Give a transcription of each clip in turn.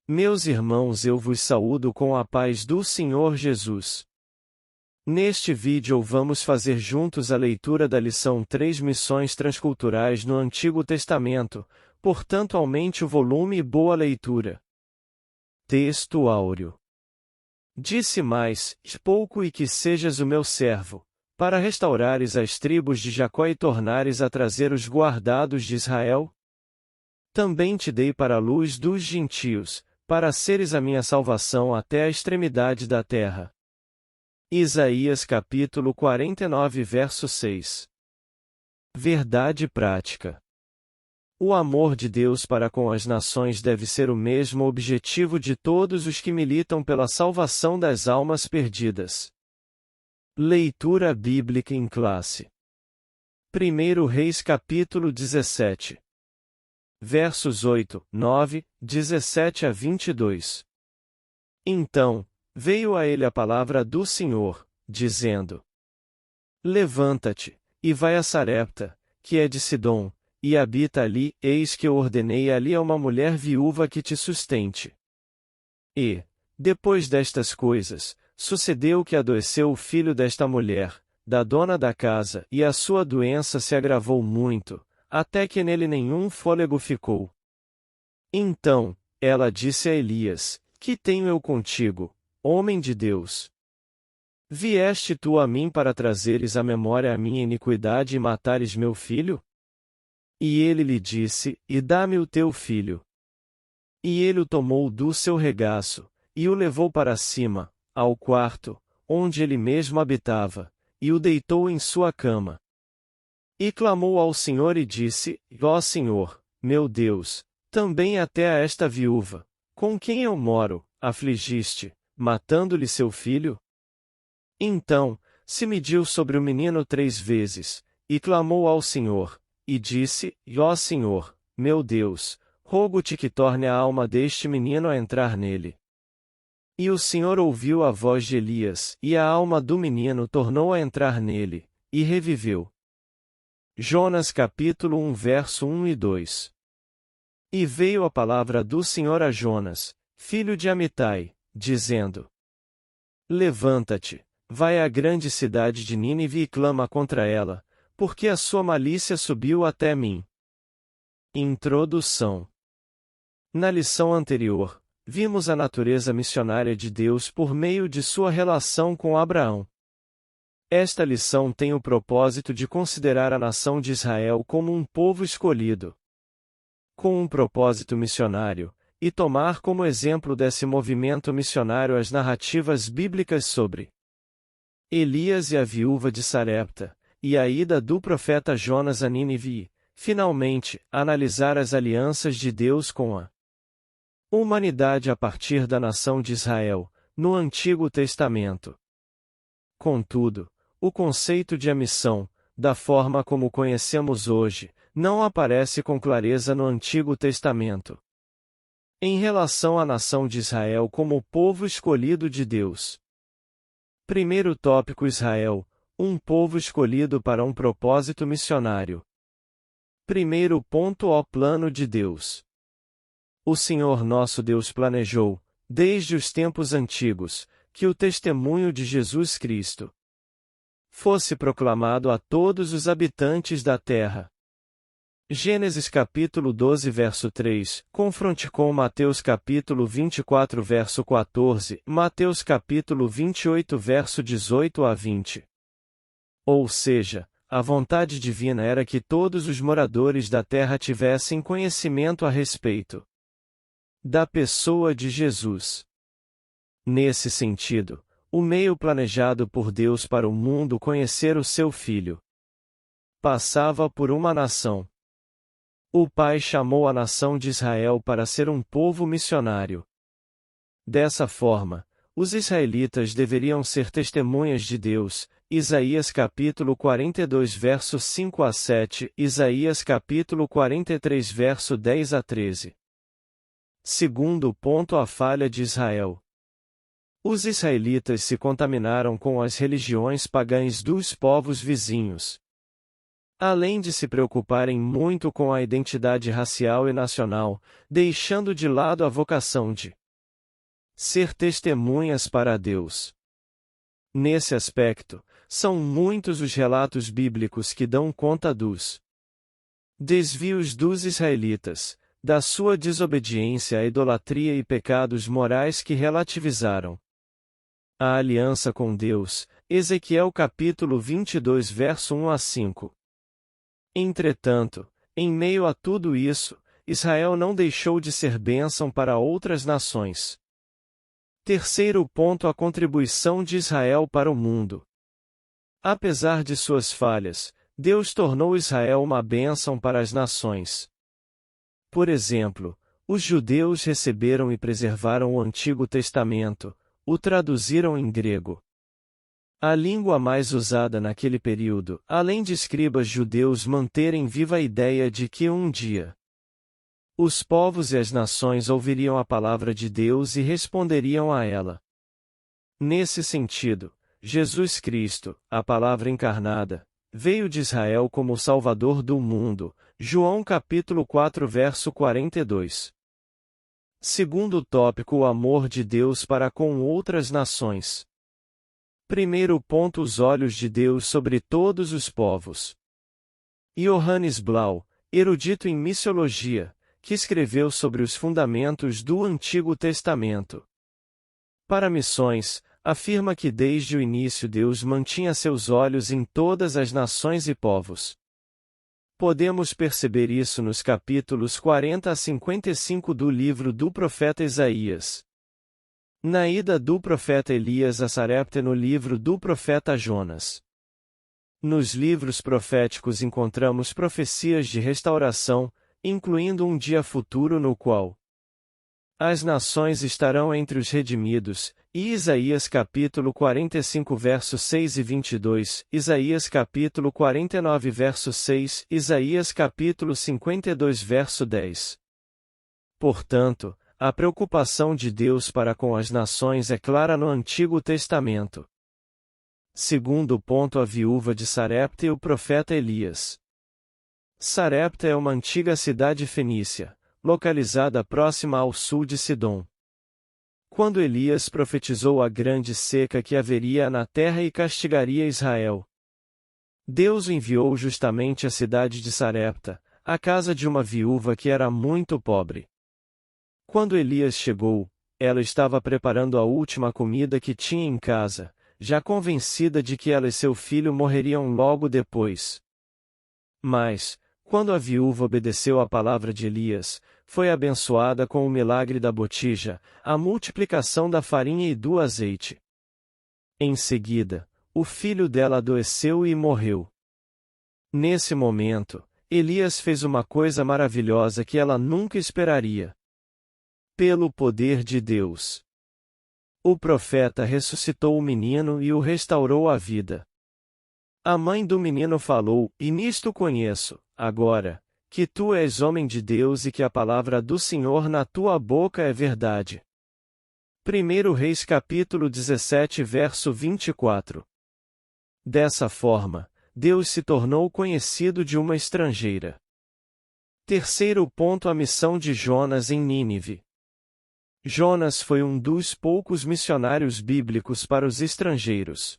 Meus irmãos, eu vos saúdo com a paz do Senhor Jesus. Neste vídeo vamos fazer juntos a leitura da lição 3 Missões Transculturais no Antigo Testamento, portanto aumente o volume e boa leitura. Texto áureo. Disse mais, pouco e que sejas o meu servo, para restaurares as tribos de Jacó e tornares a trazer os guardados de Israel? Também te dei para a luz dos gentios, para seres a minha salvação até a extremidade da terra. Isaías capítulo 49 verso 6. Verdade prática. O amor de Deus para com as nações deve ser o mesmo objetivo de todos os que militam pela salvação das almas perdidas. Leitura bíblica em classe. 1 Reis capítulo 17. Versos 8, 9, 17 a 22. Então, veio a ele a palavra do Senhor, dizendo: Levanta-te, e vai a Sarepta, que é de Sidom, e habita ali, eis que eu ordenei ali a uma mulher viúva que te sustente. E, depois destas coisas, sucedeu que adoeceu o filho desta mulher, da dona da casa, e a sua doença se agravou muito, até que nele nenhum fôlego ficou. Então, ela disse a Elias: Que tenho eu contigo, homem de Deus? Vieste tu a mim para trazeres à memória a minha iniquidade e matares meu filho? E ele lhe disse: E dá-me o teu filho. E ele o tomou do seu regaço, e o levou para cima, ao quarto, onde ele mesmo habitava, e o deitou em sua cama. E clamou ao Senhor e disse: Ó Senhor, meu Deus, também até a esta viúva, com quem eu moro, afligiste, matando-lhe seu filho? Então, se mediu sobre o menino 3 vezes, e clamou ao Senhor, e disse: Ó Senhor, meu Deus, rogo-te que torne a alma deste menino a entrar nele. E o Senhor ouviu a voz de Elias, e a alma do menino tornou a entrar nele, e reviveu. Jonas capítulo 1 verso 1 e 2. E veio a palavra do Senhor a Jonas, filho de Amitai, dizendo: Levanta-te, vai à grande cidade de Nínive e clama contra ela, porque a sua malícia subiu até mim. Introdução. Na lição anterior, vimos a natureza missionária de Deus por meio de sua relação com Abraão. Esta lição tem o propósito de considerar a nação de Israel como um povo escolhido, com um propósito missionário, e tomar como exemplo desse movimento missionário as narrativas bíblicas sobre Elias e a viúva de Sarepta, e a ida do profeta Jonas a Nínive e, finalmente, analisar as alianças de Deus com a humanidade a partir da nação de Israel, no Antigo Testamento. Contudo, o conceito de a missão, da forma como conhecemos hoje, não aparece com clareza no Antigo Testamento. Em relação à nação de Israel como o povo escolhido de Deus. Primeiro tópico: Israel, um povo escolhido para um propósito missionário. Primeiro ponto: o plano de Deus. O Senhor nosso Deus planejou, desde os tempos antigos, que o testemunho de Jesus Cristo fosse proclamado a todos os habitantes da terra. Gênesis capítulo 12 verso 3, confronte com Mateus capítulo 24 verso 14, Mateus capítulo 28 verso 18 a 20. Ou seja, a vontade divina era que todos os moradores da terra tivessem conhecimento a respeito da pessoa de Jesus. Nesse sentido, o meio planejado por Deus para o mundo conhecer o seu Filho passava por uma nação. O Pai chamou a nação de Israel para ser um povo missionário. Dessa forma, os israelitas deveriam ser testemunhas de Deus. Isaías capítulo 42 verso 5 a 7, Isaías capítulo 43 verso 10 a 13. Segundo ponto: a falha de Israel. Os israelitas se contaminaram com as religiões pagãs dos povos vizinhos. Além de se preocuparem muito com a identidade racial e nacional, deixando de lado a vocação de ser testemunhas para Deus. Nesse aspecto, são muitos os relatos bíblicos que dão conta dos desvios dos israelitas, da sua desobediência à idolatria e pecados morais que relativizaram a aliança com Deus. Ezequiel capítulo 22 verso 1 a 5. Entretanto, em meio a tudo isso, Israel não deixou de ser bênção para outras nações. Terceiro ponto: a contribuição de Israel para o mundo. Apesar de suas falhas, Deus tornou Israel uma bênção para as nações. Por exemplo, os judeus receberam e preservaram o Antigo Testamento, o traduziram em grego. A língua mais usada naquele período, além de escribas judeus manterem viva a ideia de que um dia os povos e as nações ouviriam a palavra de Deus e responderiam a ela. Nesse sentido, Jesus Cristo, a palavra encarnada, veio de Israel como o Salvador do mundo. João capítulo 4 verso 42. Segundo tópico: o amor de Deus para com outras nações. Primeiro ponto: os olhos de Deus sobre todos os povos. Johannes Blau, erudito em missiologia, que escreveu sobre os fundamentos do Antigo Testamento para missões, afirma que desde o início Deus mantinha seus olhos em todas as nações e povos. Podemos perceber isso nos capítulos 40 a 55 do livro do profeta Isaías. Na ida do profeta Elias a Sarepta, no livro do profeta Jonas. Nos livros proféticos encontramos profecias de restauração, incluindo um dia futuro no qual as nações estarão entre os redimidos, e Isaías capítulo 45 versos 6 e 22, Isaías capítulo 49 verso 6, Isaías capítulo 52 verso 10. Portanto, a preocupação de Deus para com as nações é clara no Antigo Testamento. Segundo ponto: a viúva de Sarepta e o profeta Elias. Sarepta é uma antiga cidade fenícia, localizada próxima ao sul de Sidom. Quando Elias profetizou a grande seca que haveria na terra e castigaria Israel, Deus enviou justamente à cidade de Sarepta, à casa de uma viúva que era muito pobre. Quando Elias chegou, ela estava preparando a última comida que tinha em casa, já convencida de que ela e seu filho morreriam logo depois. Mas, quando a viúva obedeceu à palavra de Elias, foi abençoada com o milagre da botija, a multiplicação da farinha e do azeite. Em seguida, o filho dela adoeceu e morreu. Nesse momento, Elias fez uma coisa maravilhosa que ela nunca esperaria. Pelo poder de Deus, o profeta ressuscitou o menino e o restaurou à vida. A mãe do menino falou: "E nisto conheço, agora, que tu és homem de Deus e que a palavra do Senhor na tua boca é verdade." 1 Reis capítulo 17 verso 24. Dessa forma, Deus se tornou conhecido de uma estrangeira. Terceiro ponto: a missão de Jonas em Nínive. Jonas foi um dos poucos missionários bíblicos para os estrangeiros.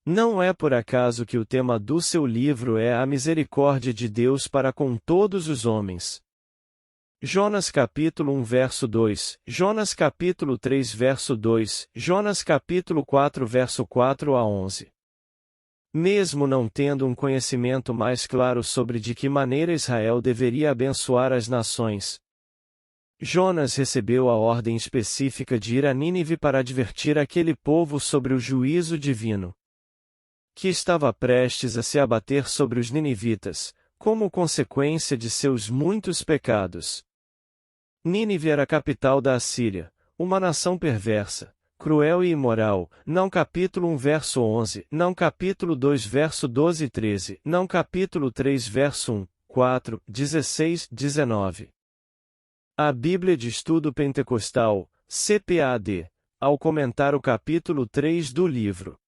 Não é por acaso que o tema do seu livro é a misericórdia de Deus para com todos os homens. Jonas capítulo 1 verso 2, Jonas capítulo 3 verso 2, Jonas capítulo 4 verso 4 a 11. Mesmo não tendo um conhecimento mais claro sobre de que maneira Israel deveria abençoar as nações, Jonas recebeu a ordem específica de ir a Nínive para advertir aquele povo sobre o juízo divino que estava prestes a se abater sobre os ninivitas, como consequência de seus muitos pecados. Nínive era a capital da Assíria, uma nação perversa, cruel e imoral. Não capítulo 1 verso 11, não capítulo 2 verso 12 e 13, não capítulo 3 verso 1, 4, 16, 19. A Bíblia de Estudo Pentecostal, CPAD, ao comentar o capítulo 3 do livro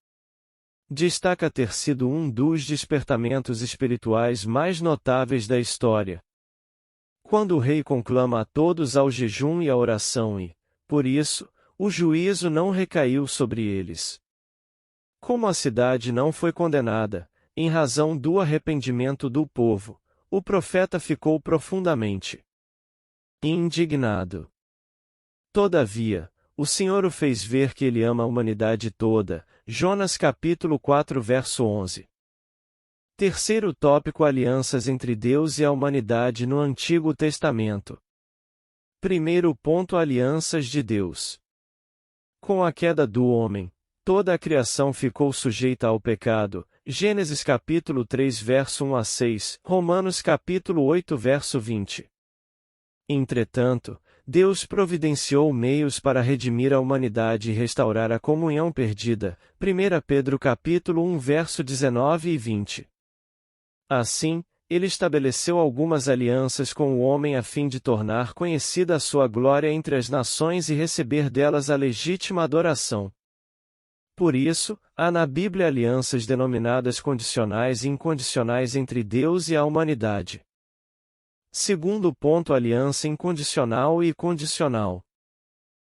destaca ter sido um dos despertamentos espirituais mais notáveis da história. Quando o rei conclama a todos ao jejum e à oração e, por isso, o juízo não recaiu sobre eles. Como a cidade não foi condenada, em razão do arrependimento do povo, o profeta ficou profundamente indignado. Todavia, o Senhor o fez ver que ele ama a humanidade toda. Jonas capítulo 4 verso 11. Terceiro tópico: alianças entre Deus e a humanidade no Antigo Testamento. Primeiro ponto: alianças de Deus. Com a queda do homem, toda a criação ficou sujeita ao pecado. Gênesis capítulo 3 verso 1 a 6, Romanos capítulo 8 verso 20. Entretanto, Deus providenciou meios para redimir a humanidade e restaurar a comunhão perdida. 1 Pedro capítulo 1 verso 19 e 20. Assim, ele estabeleceu algumas alianças com o homem a fim de tornar conhecida a sua glória entre as nações e receber delas a legítima adoração. Por isso, há na Bíblia alianças denominadas condicionais e incondicionais entre Deus e a humanidade. Segundo ponto: aliança incondicional e condicional.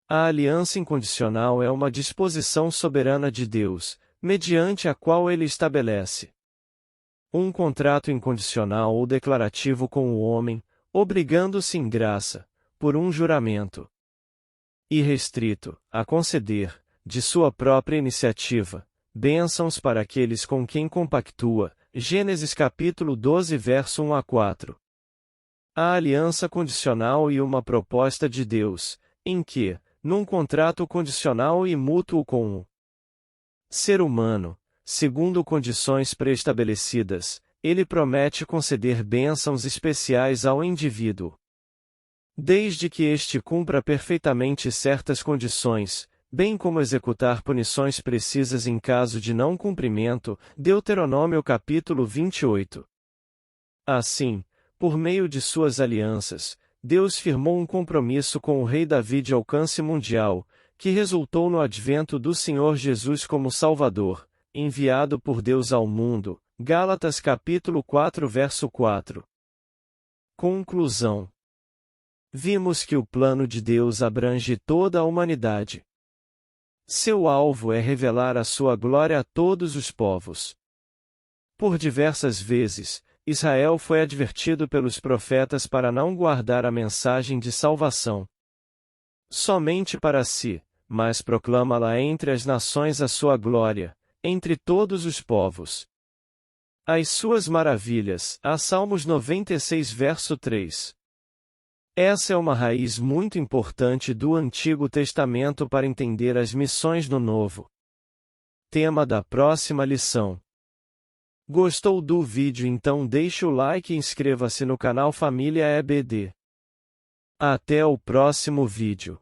A aliança incondicional é uma disposição soberana de Deus, mediante a qual ele estabelece um contrato incondicional ou declarativo com o homem, obrigando-se em graça, por um juramento irrestrito, a conceder, de sua própria iniciativa, bênçãos para aqueles com quem compactua. Gênesis capítulo 12 verso 1 a 4. A aliança condicional e uma proposta de Deus, em que, num contrato condicional e mútuo com o ser humano, segundo condições pré-estabelecidas, ele promete conceder bênçãos especiais ao indivíduo, desde que este cumpra perfeitamente certas condições, bem como executar punições precisas em caso de não cumprimento. Deuteronômio capítulo 28. Assim, por meio de suas alianças, Deus firmou um compromisso com o rei Davi de alcance mundial, que resultou no advento do Senhor Jesus como Salvador, enviado por Deus ao mundo. Gálatas capítulo 4 verso 4. Conclusão. Vimos que o plano de Deus abrange toda a humanidade. Seu alvo é revelar a sua glória a todos os povos. Por diversas vezes, Israel foi advertido pelos profetas para não guardar a mensagem de salvação somente para si, mas proclama-la entre as nações a sua glória, entre todos os povos. As suas maravilhas. A Salmos 96 verso 3. Essa é uma raiz muito importante do Antigo Testamento para entender as missões no Novo. Tema da próxima lição. Gostou do vídeo? Então deixe o like e inscreva-se no canal Família EBD. Até o próximo vídeo.